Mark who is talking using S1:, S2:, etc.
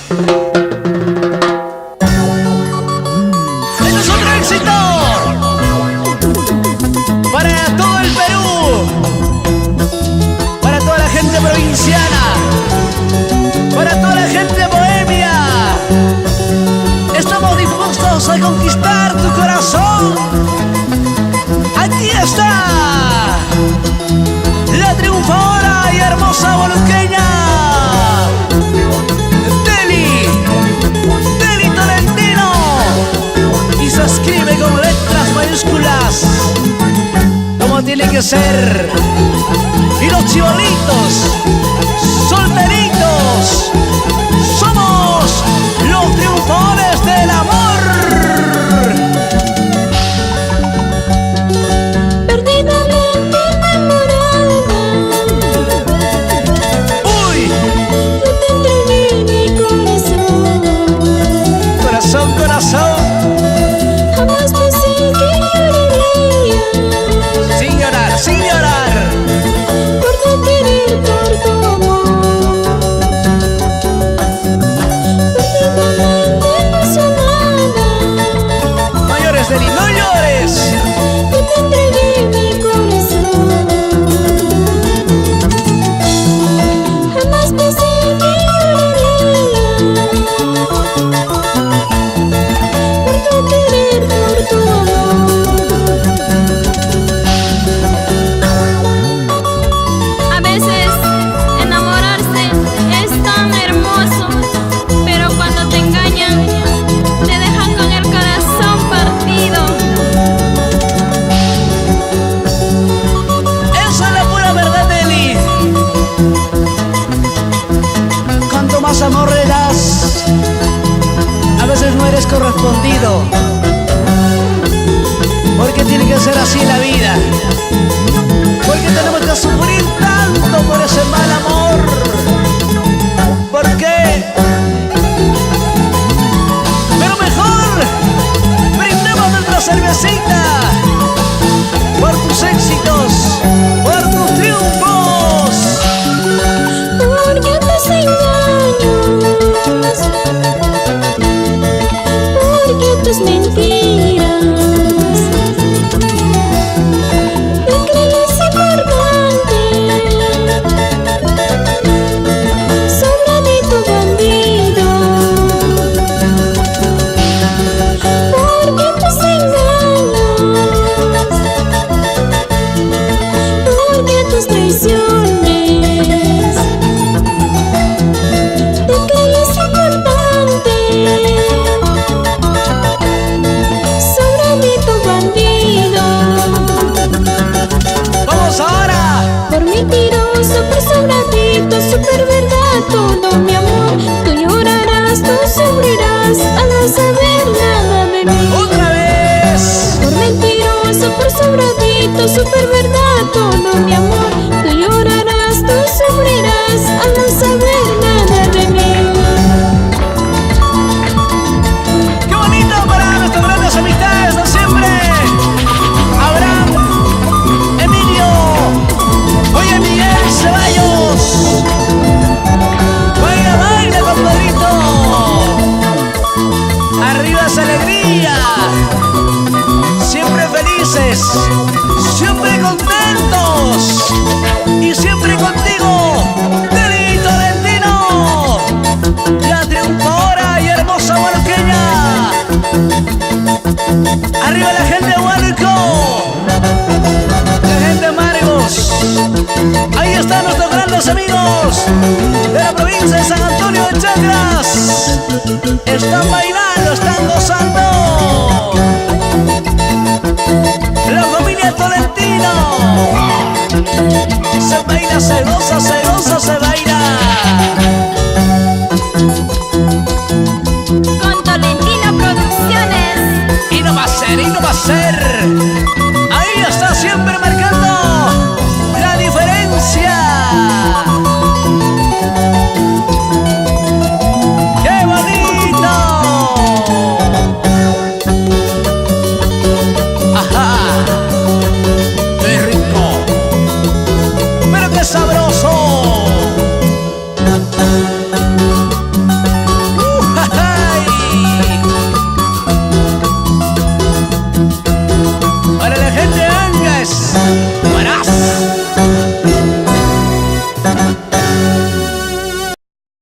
S1: ¡Este es otro éxito! Para todo el Perú, para toda la gente provinciana, para toda la gente bohemia. Estamos dispuestos a conquistar tu corazón. Aquí está la triunfadora y hermosa boluqueña Deli Tolentino, y se escribe con letras mayúsculas como tiene que ser. Y los chibolitos solteritos somos los triunfadores del amor.
S2: Perdidamente enamorada,
S1: ¡Uy!
S2: yo te entregué mi corazón.
S1: Corazón, corazón,
S2: Jamás pensé que lloraría
S1: sin llorar, sin llorar.
S2: por tu querer, por tu amor. Perdidamente emocionada,
S1: Mayores Deli, no llores.
S2: yo te entregué mi corazón. Jamás pensé que lloraría por tu querer, por tu amor.
S3: A veces enamorarse es tan hermoso, pero cuando te engañan, te dejan con el corazón partido.
S1: Esa es la pura verdad, Deli. Cuanto más amor le das, a veces no eres correspondido. Porque tiene que ser así la vida. Porque tenemos que sufrir tanto por ese mal amor. ¿Por qué? Pero mejor brindemos nuestra cervecita por tus éxitos, por tus triunfos.
S2: Porque tus engaños, porque tus mentiras, te crees importante, sobradito bandido. Porque tus engaños, porque tus traiciones, te crees importante, sobradito bandido.
S1: Vamos ahora.
S2: Por mentiroso, por sobradito, super verdad todo mi amor. Tú llorarás, tú sufrirás al no saber nada de mí.
S1: Otra vez.
S2: Por mentiroso, por sobradito, super verdad todo mi amor. Tú llorarás, tú sufrirás al no saber nada de mí.
S1: Qué bonito para nuestras grandes amistades de siempre. Abraham, Emilio, oye Miguel Ceballos. Baila, baila, compadrito. Arriba esa alegría. Siempre felices, siempre contentos y siempre contigo, Deli Tolentino, la triunfadora y hermosa boluqueña. Arriba la gente de Huánuco, la gente de Margos. Ahí están nuestros grandes amigos de la provincia de San Antonio de Chacras. Están bailando.